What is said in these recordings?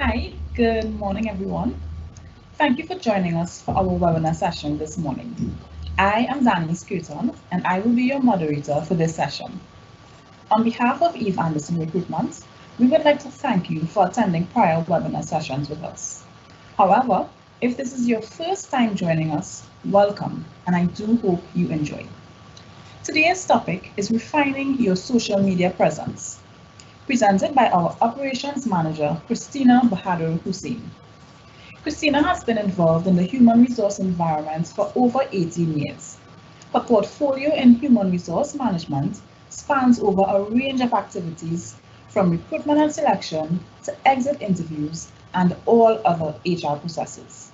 Hi, good morning, everyone. Thank you for joining us for our webinar session this morning. I am Danny Scruton, and I will be your moderator for this session. On behalf of Eve Anderson Recruitment, we would like to thank you for attending prior webinar sessions with us. However, if this is your first time joining us, welcome, and I do hope you enjoy. Today's topic is refining your social media presence, presented by our Operations Manager, Christina Bahadur Hussein. Christina has been involved in the human resource environment for over 18 years. Her portfolio in human resource management spans over a range of activities from recruitment and selection to exit interviews and all other HR processes.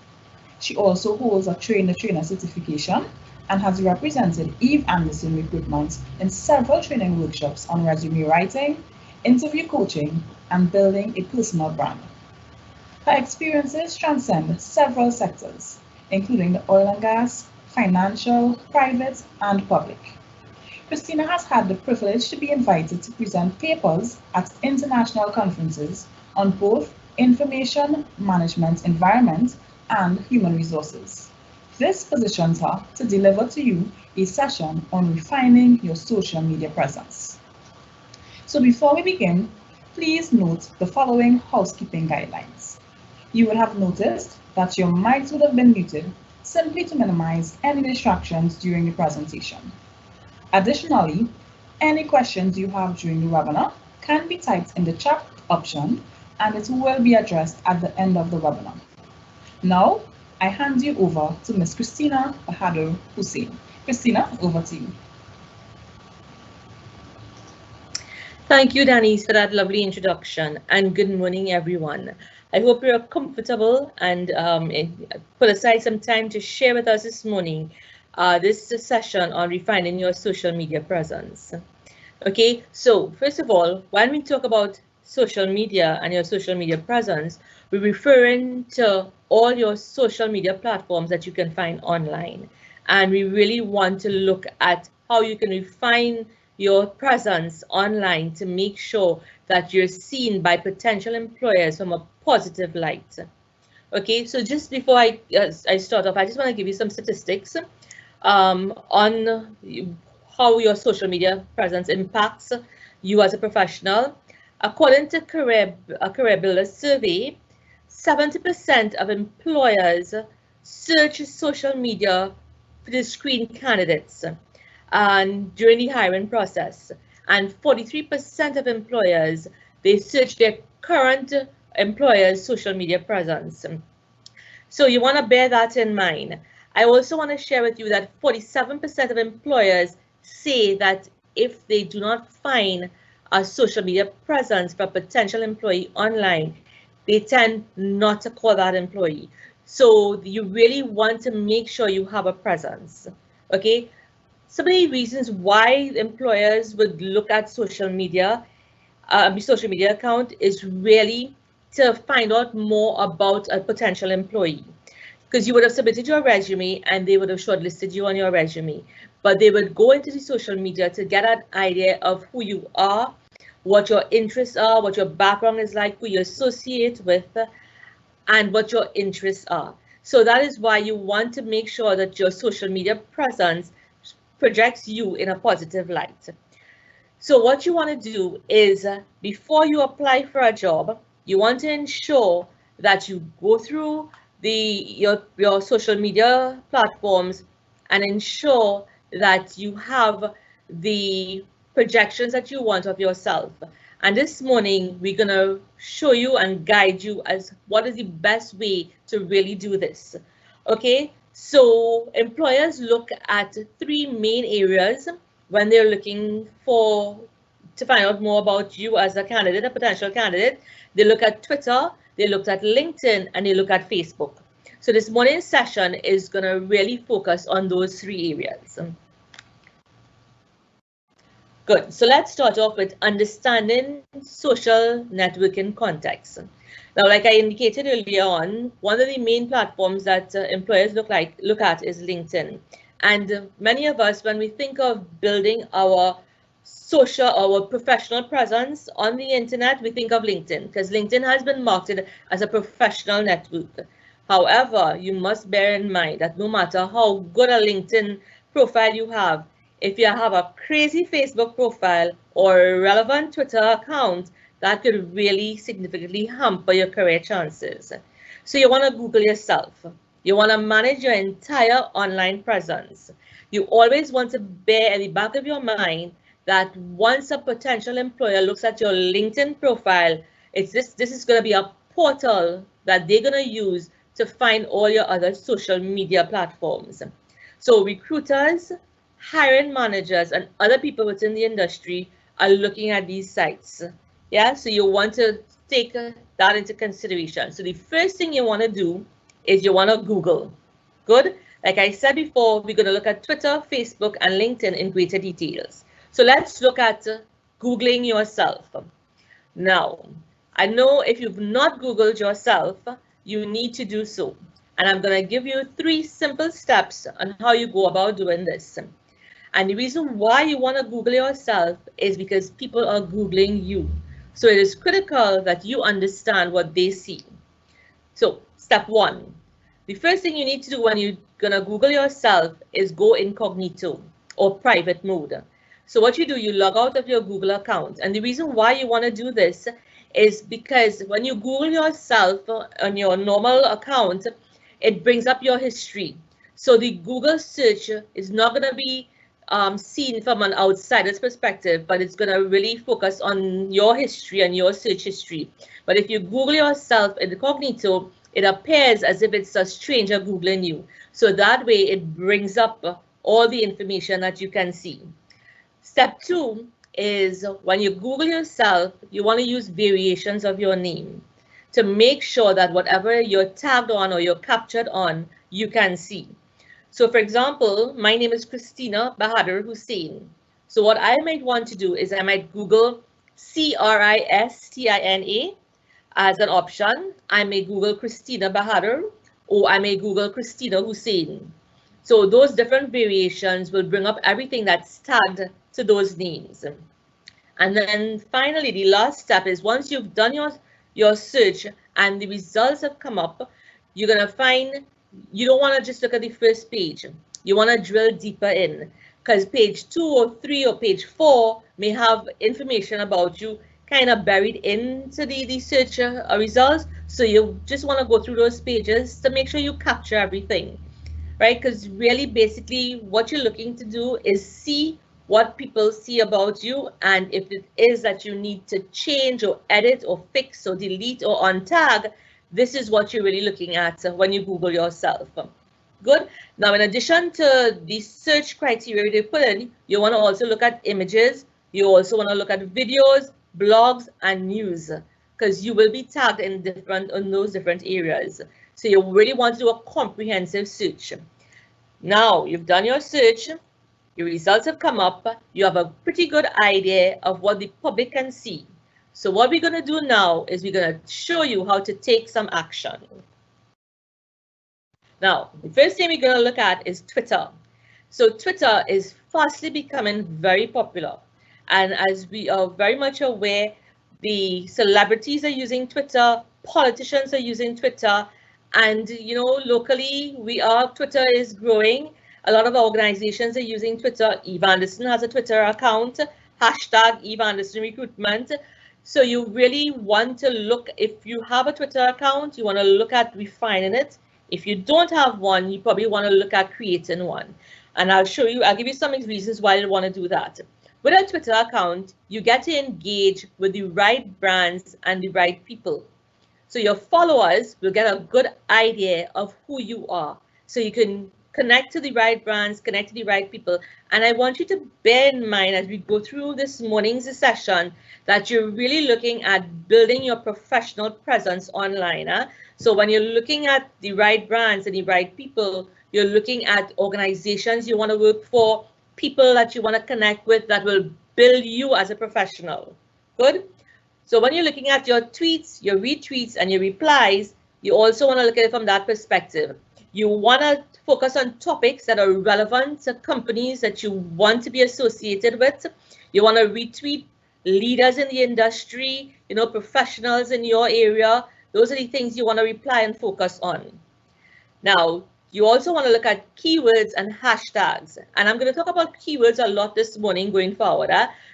She also holds a trainer-trainer certification and has represented Eve Anderson Recruitment in several training workshops on resume writing, interview coaching, and building a personal brand. Her experiences transcend several sectors, including the oil and gas, financial, private, and public. Christina has had the privilege to be invited to present papers at international conferences on both information management environment and human resources. This positions her to deliver to you a session on refining your social media presence. So before we begin, please note the following housekeeping guidelines. You will have noticed that your mics would have been muted simply to minimize any distractions during the presentation. Additionally, any questions you have during the webinar can be typed in the chat option and it will be addressed at the end of the webinar. Now, I hand you over to Ms. Christina Bahadur Hussein. Christina, over to you. Thank you, Denise, for that lovely introduction, and good morning, everyone. I hope you're comfortable and put aside some time to share with us this morning. This is a session on refining your social media presence. Okay, so first of all, when we talk about social media and your social media presence, we're referring to all your social media platforms that you can find online. And we really want to look at how you can refine your presence online to make sure that you're seen by potential employers from a positive light. Okay, so just before I start off, I just want to give you some statistics on how your social media presence impacts you as a professional. According to a Career Builder survey, 70% of employers search social media to screen candidates and during the hiring process, and 43% of employers, they search their current employer's social media presence. So you want to bear that in mind. I also want to share with you that 47% of employers say that if they do not find a social media presence for a potential employee online, they tend not to call that employee. So you really want to make sure you have a presence, okay? So many reasons why employers would look at social media account is really to find out more about a potential employee. Because you would have submitted your resume and they would have shortlisted you on your resume. But they would go into the social media to get an idea of who you are, what your interests are, what your background is like, who you associate with, and what your interests are. So that is why you want to make sure that your social media presence projects you in a positive light. So what you want to do is before you apply for a job, you want to ensure that you go through your social media platforms and ensure that you have the projections that you want of yourself. And this morning, we're going to show you and guide you as what is the best way to really do this. Okay, so employers look at three main areas when they're looking to find out more about you as a candidate, a potential candidate. They look at Twitter, they look at LinkedIn, and they look at Facebook. So this morning's session is going to really focus on those three areas. Good, so let's start off with understanding social networking context. Now, like I indicated earlier on, one of the main platforms that employers look at is LinkedIn. And many of us, when we think of building our social or professional presence on the internet, we think of LinkedIn, because LinkedIn has been marketed as a professional network. However, you must bear in mind that no matter how good a LinkedIn profile you have, if you have a crazy Facebook profile or a relevant Twitter account, that could really significantly hamper your career chances. So you want to Google yourself. You want to manage your entire online presence. You always want to bear in the back of your mind that once a potential employer looks at your LinkedIn profile, this is going to be a portal that they're going to use to find all your other social media platforms. So recruiters, hiring managers, and other people within the industry are looking at these sites. Yeah, so you want to take that into consideration. So the first thing you want to do is you want to Google. Good. Like I said before, we're going to look at Twitter, Facebook, and LinkedIn in greater details. So let's look at Googling yourself. Now, I know if you've not Googled yourself, you need to do so. And I'm going to give you 3 simple steps on how you go about doing this. And the reason why you want to Google yourself is because people are Googling you. So it is critical that you understand what they see. So step 1, the first thing you need to do when you're going to Google yourself is go incognito or private mode. So what you do, you log out of your Google account. And the reason why you want to do this is because when you Google yourself on your normal account, it brings up your history. So the Google search is not going to be seen from an outsider's perspective, but it's going to really focus on your history and your search history. But if you Google yourself incognito, it appears as if it's a stranger Googling you. So that way it brings up all the information that you can see. Step 2 is when you Google yourself, you want to use variations of your name to make sure that whatever you're tagged on or you're captured on, you can see. So for example, my name is Christina Bahadur Hussain. So what I might want to do is I might Google Christina as an option. I may Google Christina Bahadur, or I may Google Christina Hussain. So those different variations will bring up everything that's tagged to those names. And then finally, the last step is once you've done your search and the results have come up, you're going to find you don't want to just look at the first page. You want to drill deeper in, because page 2 or 3 or page 4 may have information about you kind of buried into the search results. So you just want to go through those pages to make sure you capture everything, right? Because really, basically, what you're looking to do is see what people see about you, and if it is that you need to change or edit or fix or delete or untag, this is what you're really looking at when you Google yourself. Good. Now, in addition to the search criteria they put in, you want to also look at images. You also want to look at videos, blogs, and news, because you will be tagged in those different areas. So you really want to do a comprehensive search. Now, you've done your search. Your results have come up. You have a pretty good idea of what the public can see. So what we're going to do now is we're going to show you how to take some action. Now, the first thing we're going to look at is Twitter. So Twitter is fastly becoming very popular. And as we are very much aware, the celebrities are using Twitter, politicians are using Twitter, and locally Twitter is growing. A lot of organizations are using Twitter. Eve Anderson has a Twitter account, hashtag Eve Anderson Recruitment. So you really want to look, if you have a Twitter account, you want to look at refining it. If you don't have one, you probably want to look at creating one. And I'll give you some reasons why you want to do that. With a Twitter account, you get to engage with the right brands and the right people. So your followers will get a good idea of who you are. So you can connect to the right brands, connect to the right people. And I want you to bear in mind as we go through this morning's session that you're really looking at building your professional presence online. So when you're looking at the right brands and the right people, you're looking at organizations you want to work for, people that you want to connect with that will build you as a professional. Good. So when you're looking at your tweets, your retweets, and your replies, you also want to look at it from that perspective. You want to focus on topics that are relevant to companies that you want to be associated with. You want to retweet leaders in the industry, professionals in your area. Those are the things you want to reply and focus on. Now, you also want to look at keywords and hashtags. And I'm going to talk about keywords a lot this morning going forward.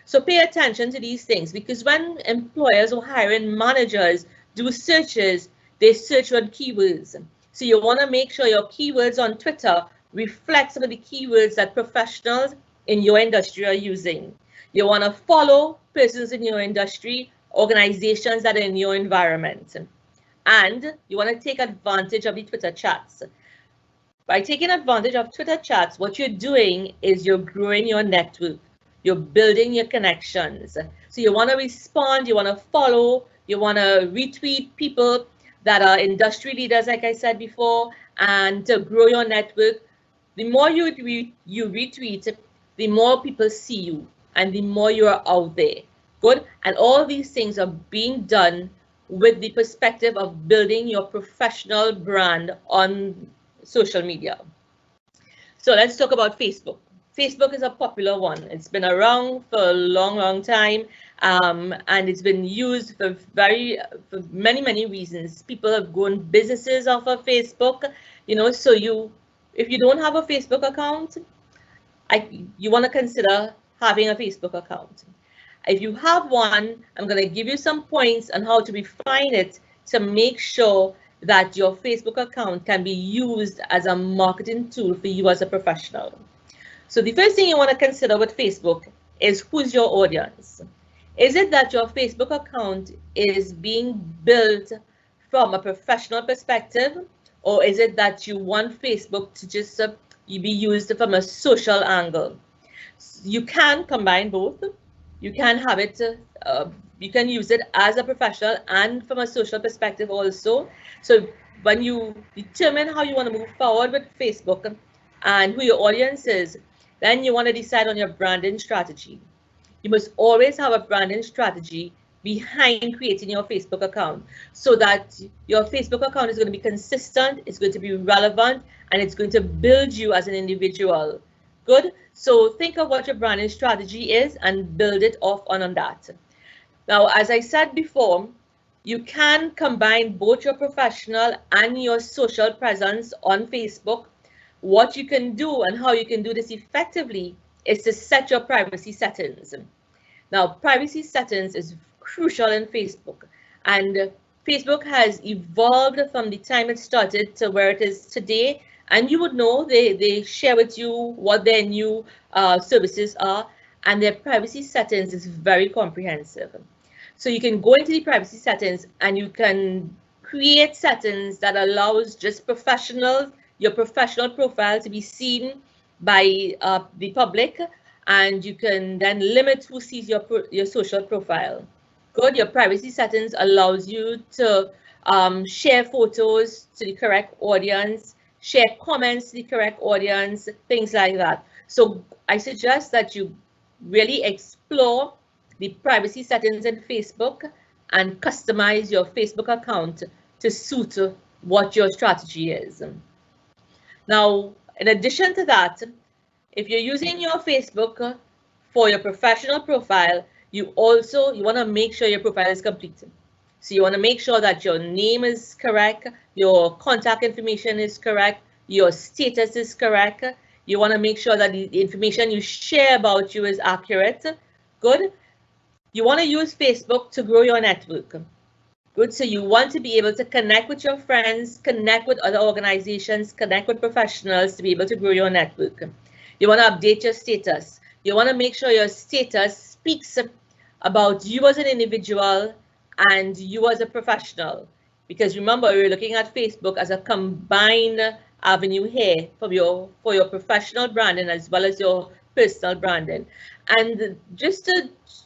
So pay attention to these things, because when employers or hiring managers do searches, they search on keywords. So you want to make sure your keywords on Twitter reflect some of the keywords that professionals in your industry are using. You want to follow persons in your industry, organizations that are in your environment. And you want to take advantage of the Twitter chats. By taking advantage of Twitter chats, what you're doing is you're growing your network. You're building your connections. So you want to respond, you want to follow, you want to retweet people that are industry leaders, like I said before, and to grow your network. The more you retweet, the more people see you and the more you are out there. Good. And all these things are being done with the perspective of building your professional brand on social media. So let's talk about Facebook. Facebook is a popular one. It's been around for a long time, and it's been used for many reasons. People have grown businesses off of Facebook, so if you don't have a Facebook account, you want to consider having a Facebook account. If you have one, I'm going to give you some points on how to refine it to make sure that your Facebook account can be used as a marketing tool for you as a professional. So the first thing you want to consider with Facebook is who's your audience. Is it that your Facebook account is being built from a professional perspective, or is it that you want Facebook to just be used from a social angle? You can combine both. You can have it, you can use it as a professional and from a social perspective also. So when you determine how you want to move forward with Facebook and who your audience is, then you want to decide on your branding strategy. You must always have a branding strategy behind creating your Facebook account, so that your Facebook account is going to be consistent, it's going to be relevant, and it's going to build you as an individual. Good. So think of what your branding strategy is and build it off on that. Now, as I said before, you can combine both your professional and your social presence on Facebook. What you can do and how you can do this effectively is to set your privacy settings. Now, privacy settings is crucial in Facebook, and Facebook has evolved from the time it started to where it is today. And you would know they share with you what their new services are, and their privacy settings is very comprehensive. So you can go into the privacy settings and you can create settings that allows just your professional profile to be seen by the public, and you can then limit who sees your social profile. Good. Your privacy settings allows you to share photos to the correct audience, share comments to the correct audience, things like that. So I suggest that you really explore the privacy settings in Facebook and customize your Facebook account to suit what your strategy is. Now, in addition to that, if you're using your Facebook for your professional profile, you want to make sure your profile is complete. So you want to make sure that your name is correct, your contact information is correct, your status is correct. You want to make sure that the information you share about you is accurate. Good. You want to use Facebook to grow your network. Good. So you want to be able to connect with your friends, connect with other organizations, connect with professionals to be able to grow your network. You want to update your status. You want to make sure your status speaks about you as an individual and you as a professional, because remember, we're looking at Facebook as a combined avenue here for your professional branding as well as your personal branding. And just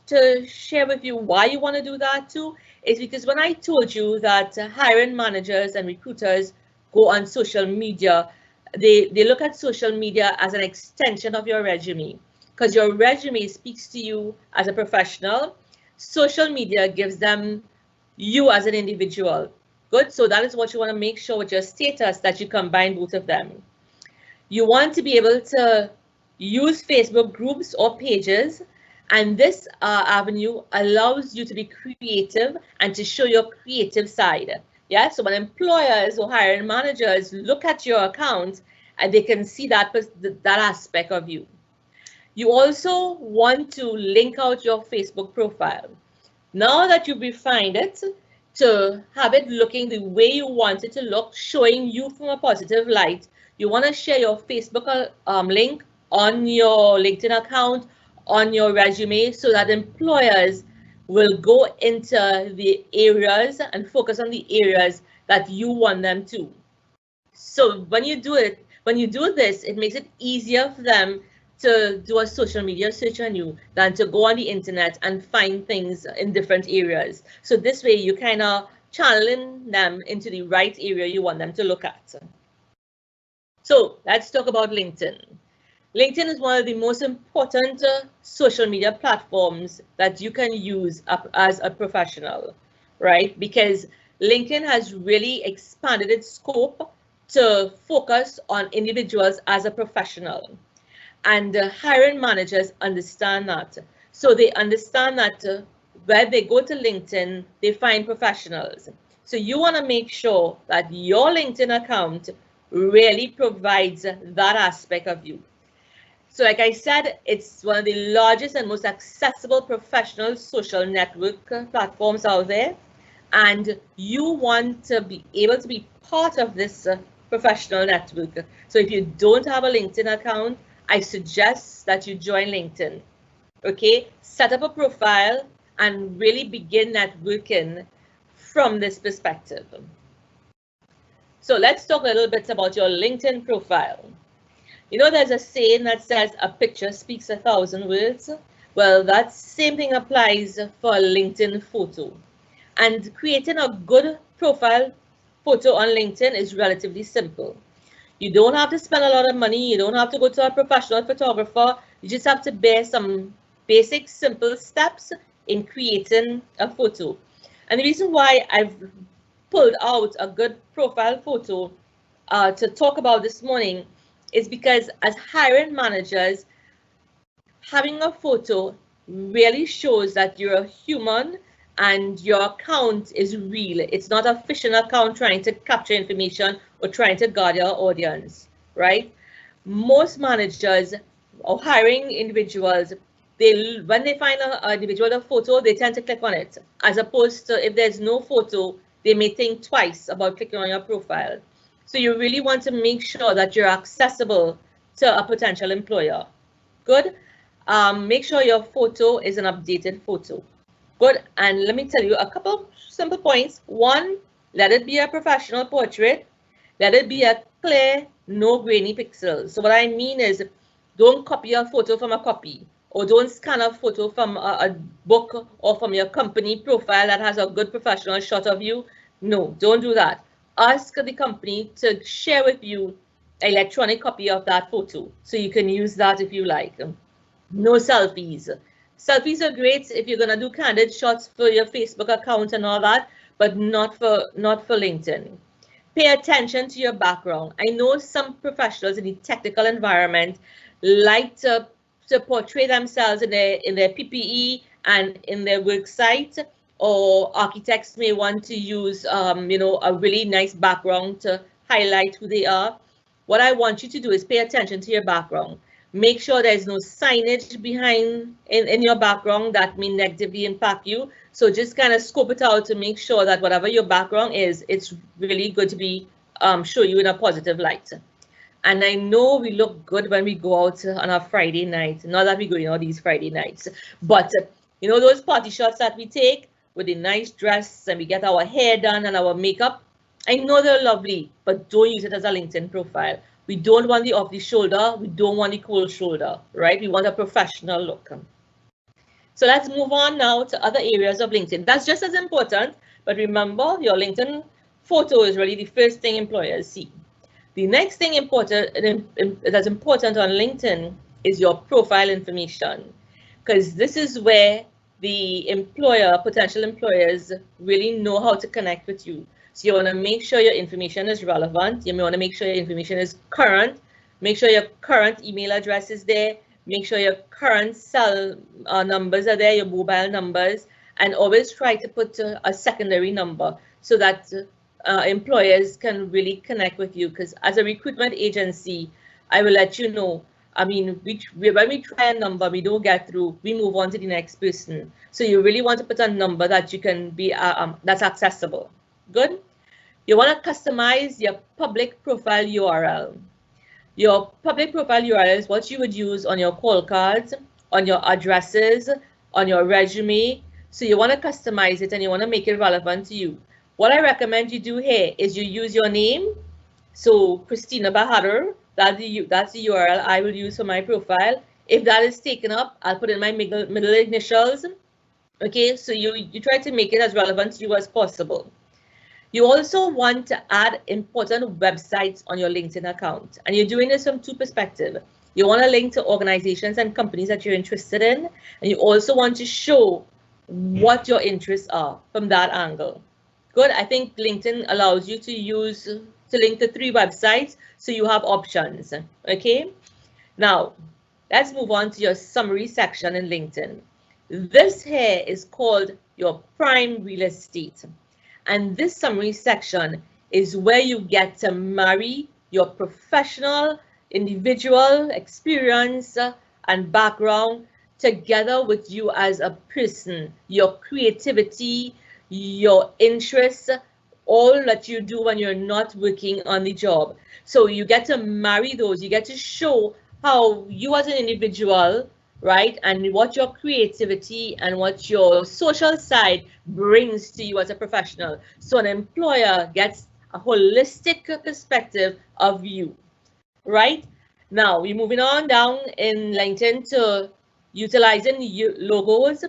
to share with you why you want to do that too is because when I told you that hiring managers and recruiters go on social media, they look at social media as an extension of your resume, because your resume speaks to you as a professional. Social media gives them you as an individual. Good. So that is what you want to make sure with your status, that you combine both of them. You want to be able to use Facebook groups or pages, and this avenue allows you to be creative and to show your creative side. Yeah, so when employers or hiring managers look at your account, and they can see that aspect of you. You also want to link out your Facebook profile. Now that you've refined it to have it looking the way you want it to look, showing you from a positive light, you want to share your Facebook link on your LinkedIn account, on your resume, so that employers will go into the areas and focus on the areas that you want them to. So when you do this, it makes it easier for them to do a social media search on you than to go on the internet and find things in different areas. So this way you kind of channeling them into the right area you want them to look at. So let's talk about LinkedIn. LinkedIn is one of the most important social media platforms that you can use as a professional, right? Because LinkedIn has really expanded its scope to focus on individuals as a professional. And hiring managers understand that. So they understand that where they go to LinkedIn, they find professionals. So you want to make sure that your LinkedIn account really provides that aspect of you. So like I said, it's one of the largest and most accessible professional social network platforms out there. And you want to be able to be part of this professional network. So if you don't have a LinkedIn account, I suggest that you join LinkedIn. Okay, set up a profile and really begin networking from this perspective. So let's talk a little bit about your LinkedIn profile. You know, there's a saying that says a picture speaks 1,000 words. Well, that same thing applies for a LinkedIn photo. And creating a good profile photo on LinkedIn is relatively simple. You don't have to spend a lot of money. You don't have to go to a professional photographer. You just have to bear some basic, simple steps in creating a photo. And the reason why I've pulled out a good profile photo to talk about this morning is because as hiring managers, having a photo really shows that you're a human and your account is real. It's not a phishing account trying to capture information or trying to guard your audience, right? Most managers or hiring individuals, when they find an individual with a photo, they tend to click on it. As opposed to if there's no photo, they may think twice about clicking on your profile. So you really want to make sure that you're accessible to a potential employer. Good. Make sure your photo is an updated photo. Good. And let me tell you a couple simple points. One, let it be a professional portrait. Let it be a clear, no grainy pixels. So what I mean is, don't copy a photo from a copy, or don't scan a photo from a book or from your company profile that has a good professional shot of you. No, don't do that. Ask the company to share with you an electronic copy of that photo so you can use that if you like. No selfies. Selfies are great if you're going to do candid shots for your Facebook account and all that, but not for LinkedIn. Pay attention to your background. I know some professionals in the technical environment like to portray themselves in their PPE and in their work site, or architects may want to use you know, a really nice background to highlight who they are. What I want you to do is pay attention to your background. Make sure there's no signage behind in your background that may negatively impact you. So just kind of scope it out to make sure that whatever your background is, it's really good to be show you in a positive light. And I know we look good when we go out on a Friday night. Not that we go, you know, these Friday nights, but you know, those party shots that we take with a nice dress and we get our hair done and our makeup. I know they're lovely, but don't use it as a LinkedIn profile. We don't want the off the shoulder. We don't want the cold shoulder, right? We want a professional look. So let's move on now to other areas of LinkedIn. That's just as important, but remember, your LinkedIn photo is really the first thing employers see. The next thing that's important on LinkedIn is your profile information, because this is where the potential employers really know how to connect with you. So you want to make sure your information is relevant. You want to make sure your information is current, Make sure your current email address is there. Make sure your current cell numbers are there, your mobile numbers, and always try to put a secondary number so that employers can really connect with you. Because as a recruitment agency, I will let you know, I mean, when we try a number, we don't get through, we move on to the next person. So you really want to put a number that you can be, that's accessible. Good. You want to customize your public profile URL. Your public profile URL is what you would use on your call cards, on your addresses, on your resume. So you want to customize it and you want to make it relevant to you. What I recommend you do here is you use your name. So Christina Bahadur, that's the URL I will use for my profile. If that is taken up, I'll put in my middle initials. Okay, so you try to make it as relevant to you as possible. You also want to add important websites on your LinkedIn account, and you're doing this from two perspectives. You want to link to organizations and companies that you're interested in, and you also want to show what your interests are from that angle. Good. I think LinkedIn allows you to link to 3 websites, so you have options. Okay. Now, let's move on to your summary section in LinkedIn. This here is called your prime real estate. And this summary section is where you get to marry your professional, individual experience and background together with you as a person, your creativity, your interests, all that you do when you're not working on the job. So you get to marry those, you get to show how you as an individual, right, and what your creativity and what your social side brings to you as a professional. So an employer gets a holistic perspective of you, right? Now we're moving on down in LinkedIn to utilizing logos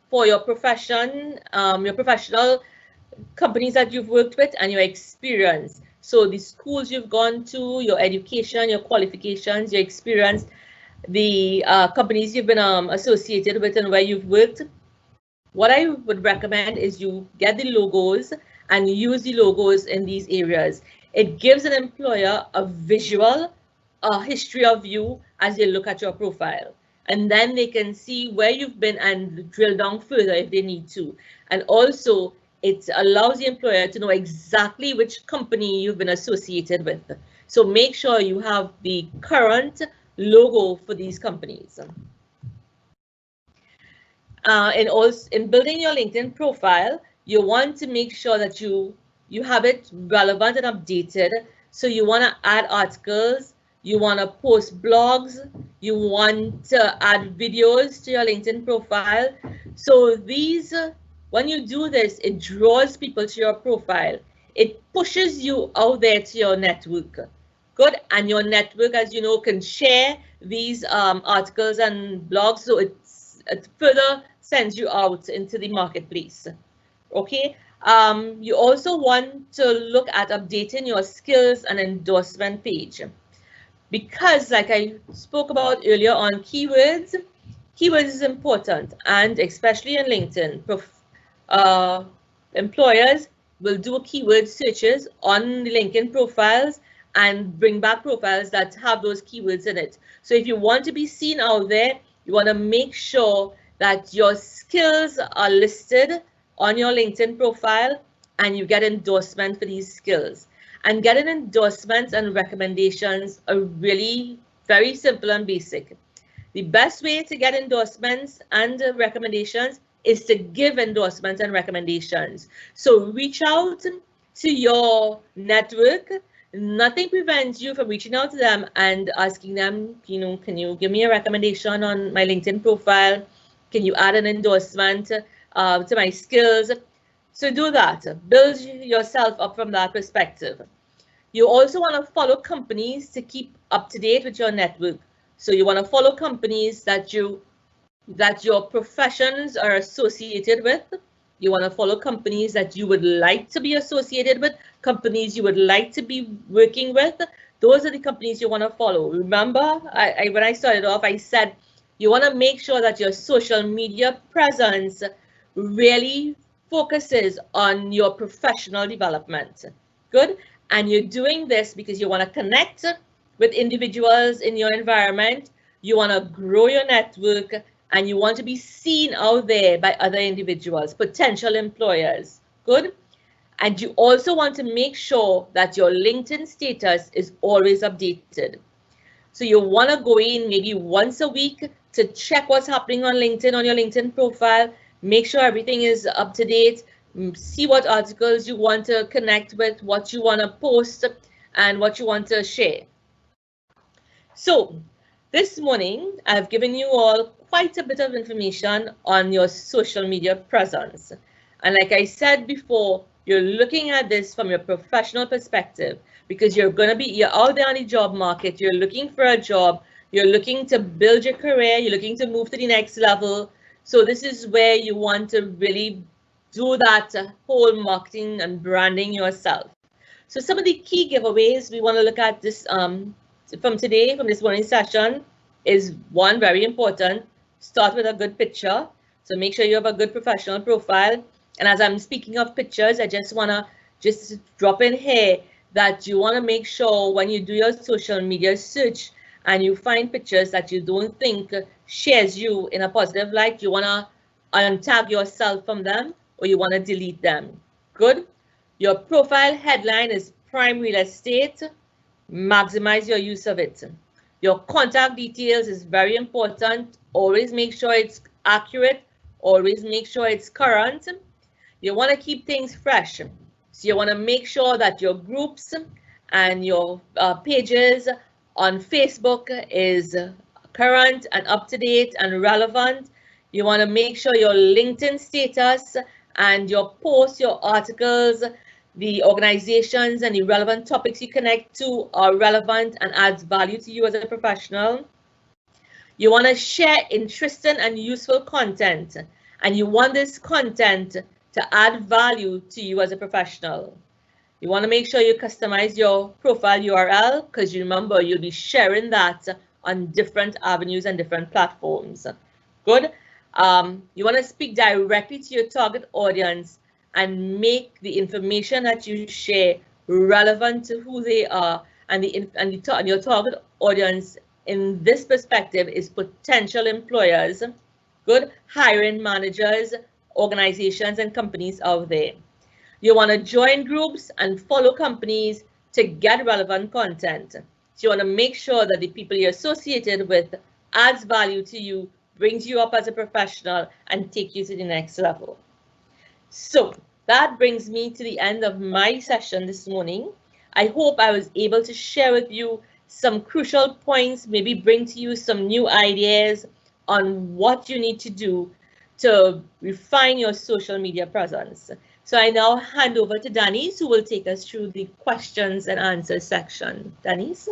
for your profession, your professional companies that you've worked with and your experience. So the schools you've gone to, your education, your qualifications, your experience, the companies you've been associated with and where you've worked. What I would recommend is you get the logos and use the logos in these areas. It gives an employer a visual, a history of you as they look at your profile. And then they can see where you've been and drill down further if they need to. And also, it allows the employer to know exactly which company you've been associated with. So make sure you have the current logo for these companies. In building your LinkedIn profile, you want to make sure that you have it relevant and updated. So you want to add articles, you want to post blogs, you want to add videos to your LinkedIn profile. So these, when you do this, it draws people to your profile. It pushes you out there to your network. Good. And your network, as you know, can share these articles and blogs, so it further sends you out into the marketplace. Okay. You also want to look at updating your skills and endorsement page, because like I spoke about earlier on keywords is important, and especially in LinkedIn, employers will do keyword searches on the LinkedIn profiles and bring back profiles that have those keywords in it. So if you want to be seen out there, you want to make sure that your skills are listed on your LinkedIn profile and you get endorsement for these skills. And getting endorsements and recommendations are really very simple and basic. The best way to get endorsements and recommendations is to give endorsements and recommendations. So reach out to your network. Nothing prevents you from reaching out to them and asking them, can you give me a recommendation on my LinkedIn profile? Can you add an endorsement to my skills? So do that. Build yourself up from that perspective. You also want to follow companies to keep up to date with your network. So you want to follow companies that your professions are associated with. You want to follow companies that you would like to be associated with, companies you would like to be working with. Those are the companies you want to follow. Remember, when I started off, I said you want to make sure that your social media presence really focuses on your professional development. Good. And you're doing this because you want to connect with individuals in your environment. You want to grow your network and you want to be seen out there by other individuals, potential employers. Good. And you also want to make sure that your LinkedIn status is always updated. So you want to go in maybe once a week to check what's happening on LinkedIn, on your LinkedIn profile, make sure everything is up to date, see what articles you want to connect with, what you want to post, and what you want to share. So this morning, I've given you all quite a bit of information on your social media presence. And like I said before, you're looking at this from your professional perspective because you're out there on the job market, you're looking for a job, you're looking to build your career, you're looking to move to the next level. So this is where you want to really do that whole marketing and branding yourself. So some of the key giveaways we want to look at this from this morning's session is one, very important, start with a good picture. So make sure you have a good professional profile. And as I'm speaking of pictures, I just want to just drop in here that you want to make sure when you do your social media search and you find pictures that you don't think shares you in a positive light, you want to untag yourself from them or you want to delete them. Good. Your profile headline is prime real estate. Maximize your use of it. Your contact details is very important. Always make sure it's accurate. Always make sure it's current. You want to keep things fresh. So you want to make sure that your groups and your pages on Facebook is current and up to date and relevant. You want to make sure your LinkedIn status and your posts, your articles, the organizations and the relevant topics you connect to are relevant and adds value to you as a professional. You want to share interesting and useful content, and you want this content to add value to you as a professional. You want to make sure you customize your profile URL because you remember you'll be sharing that on different avenues and different platforms. Good. You want to speak directly to your target audience and make the information that you share relevant to who they are, and your target audience in this perspective is potential employers, good, hiring managers, organizations and companies out there. You want to join groups and follow companies to get relevant content. So you want to make sure that the people you're associated with adds value to you, brings you up as a professional, and take you to the next level. So that brings me to the end of my session this morning. I hope I was able to share with you some crucial points, maybe bring to you some new ideas on what you need to do to refine your social media presence. So I now hand over to Denise, who will take us through the questions and answers section. Denise?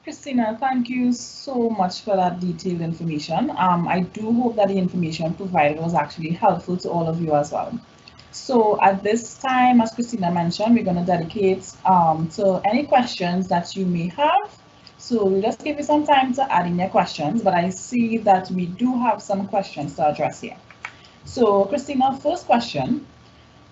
Christina, thank you so much for that detailed information. I do hope that the information provided was actually helpful to all of you as well. So at this time, as Christina mentioned, we're going to dedicate to any questions that you may have. So we'll just give you some time to add in your questions, but I see that we do have some questions to address here. So Christina, first question,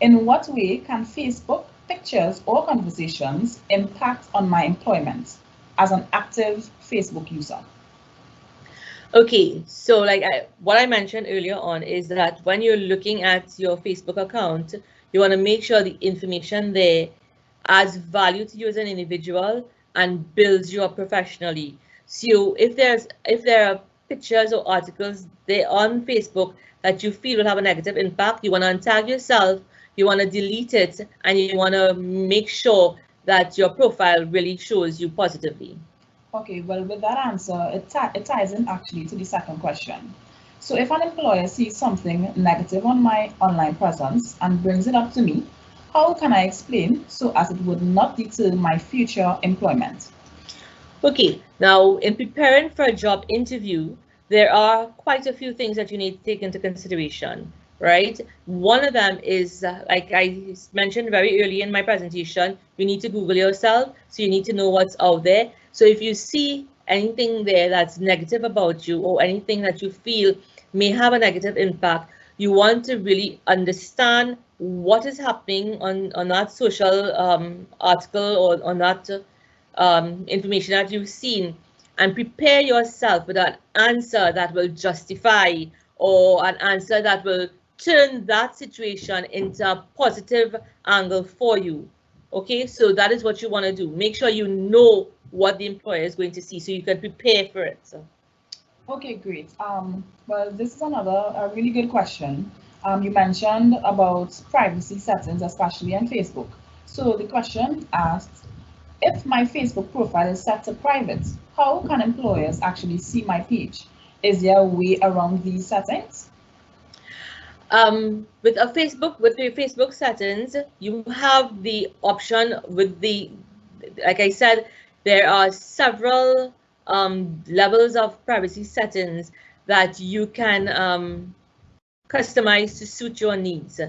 in what way can Facebook pictures or conversations impact on my employment as an active Facebook user? Okay, so like what I mentioned earlier on is that when you're looking at your Facebook account, you want to make sure the information there adds value to you as an individual and builds you up professionally. So if there are pictures or articles there on Facebook that you feel will have a negative impact, you want to untag yourself, you want to delete it, and you want to make sure that your profile really shows you positively. Okay, well, with that answer, it ties in actually to the second question. So if an employer sees something negative on my online presence and brings it up to me, how can I explain so as it would not deter my future employment? Okay, now in preparing for a job interview, there are quite a few things that you need to take into consideration, right? One of them is, like I mentioned very early in my presentation, you need to Google yourself, so you need to know what's out there. So if you see anything there that's negative about you or anything that you feel may have a negative impact, you want to really understand what is happening on that social article or on that information that you've seen, and prepare yourself with an answer that will justify, or an answer that will turn that situation into a positive angle for you. Okay, so that is what you want to do. Make sure you know what the employer is going to see so you can prepare for it. So. Okay, great. Well, this is a really good question. You mentioned about privacy settings, especially on Facebook. So the question asks, if my Facebook profile is set to private, how can employers actually see my page? Is there a way around these settings? With the Facebook settings, you have the option with like I said, there are several levels of privacy settings that you can customize to suit your needs.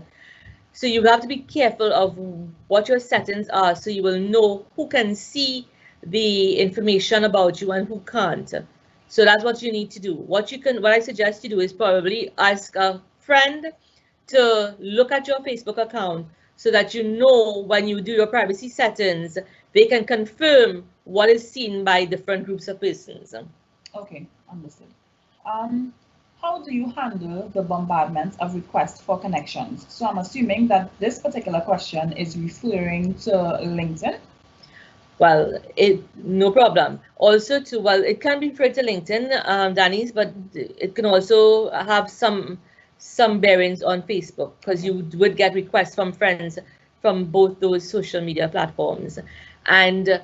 So you have to be careful of what your settings are so you will know who can see the information about you and who can't. So that's what you need to do. What I suggest you do is probably ask a friend to look at your Facebook account so that you know when you do your privacy settings, they can confirm what is seen by different groups of persons. Okay, understood. How do you handle the bombardment of requests for connections? So I'm assuming that this particular question is referring to LinkedIn. Well, no problem. Also, it can be referred to LinkedIn, Danny's, but it can also have some bearings on Facebook, because you would get requests from friends from both those social media platforms. And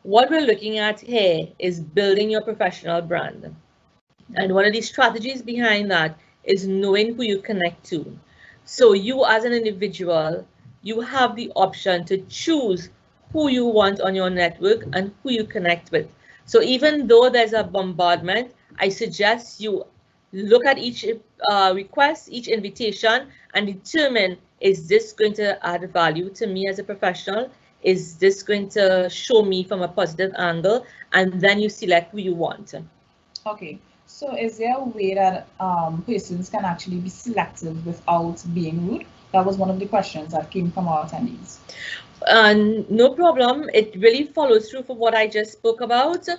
what we're looking at here is building your professional brand. And one of the strategies behind that is knowing who you connect to. So you as an individual, you have the option to choose who you want on your network and who you connect with. So even though there's a bombardment, I suggest you look at each request, each invitation, and determine, is this going to add value to me as a professional? Is this going to show me from a positive angle? And then you select who you want. Okay. So is there a way that persons can actually be selective without being rude? That was one of the questions that came from our attendees. No problem. It really follows through for what I just spoke about.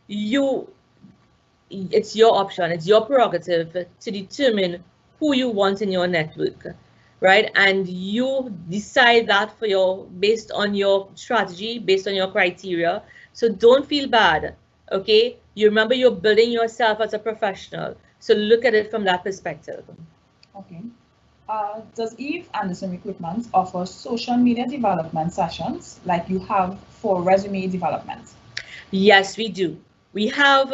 It's your option, it's your prerogative to determine who you want in your network, right? And you decide that based on your strategy, based on your criteria. So don't feel bad, okay? You remember, you're building yourself as a professional. So look at it from that perspective. Okay. Does Eve Anderson Recruitment offer social media development sessions like you have for resume development? Yes, we do. We have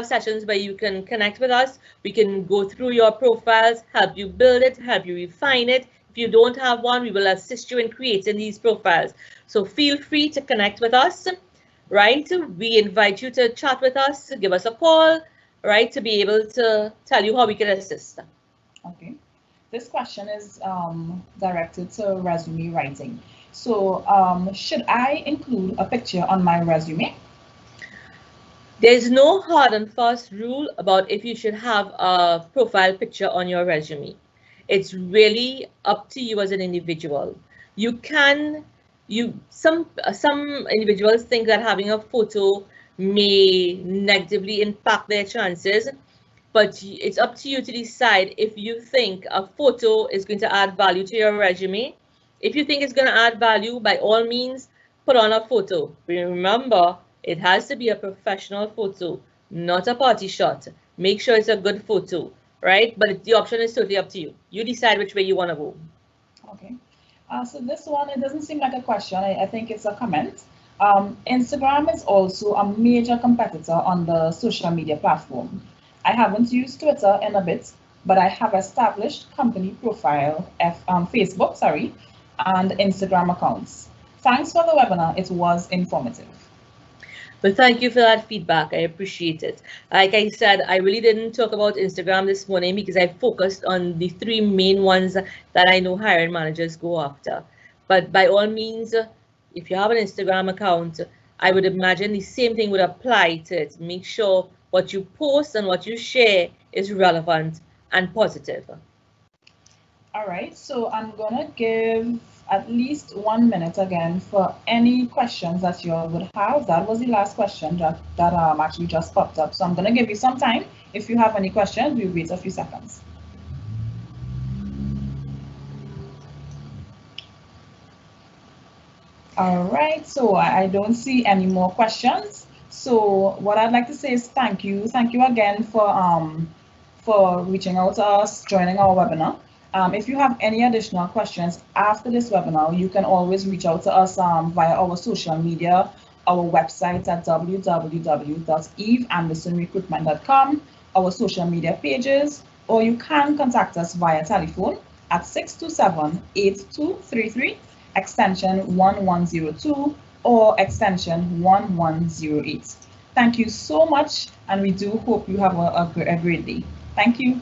sessions where you can connect with us. We can go through your profiles, help you build it, help you refine it. If you don't have one, we will assist you in creating these profiles. So feel free to connect with us, right? We invite you to chat with us, give us a call, right, to be able to tell you how we can assist. Okay. This question is directed to resume writing. So should I include a picture on my resume? There's no hard and fast rule about if you should have a profile picture on your resume. It's really up to you as an individual. Some individuals think that having a photo may negatively impact their chances, but it's up to you to decide if you think a photo is going to add value to your resume. If you think it's going to add value, by all means, put on a photo. Remember, it has to be a professional photo, not a party shot. Make sure it's a good photo, right? But the option is totally up to you. You decide which way you want to go. Okay. So this one, it doesn't seem like a question. I think it's a comment. Instagram is also a major competitor on the social media platform. I haven't used Twitter in a bit, but I have established company profile, Facebook, and Instagram accounts. Thanks for the webinar. It was informative. Well, thank you for that feedback. I appreciate it. Like I said, I really didn't talk about Instagram this morning because I focused on the 3 main ones that I know hiring managers go after. But by all means, if you have an Instagram account, I would imagine the same thing would apply to it. Make sure what you post and what you share is relevant and positive. All right, so I'm gonna give at least 1 minute again for any questions that you all would have. That was the last question that actually just popped up. So I'm gonna give you some time. If you have any questions, we'll wait a few seconds. All right, so I don't see any more questions. So what I'd like to say is thank you. Thank you again for reaching out to us, joining our webinar. If you have any additional questions after this webinar, you can always reach out to us via our social media, our website at www.eveandersonrecruitment.com, our social media pages, or you can contact us via telephone at 627-8233, extension 1102 or extension 1108. Thank you so much, and we do hope you have a great day. Thank you.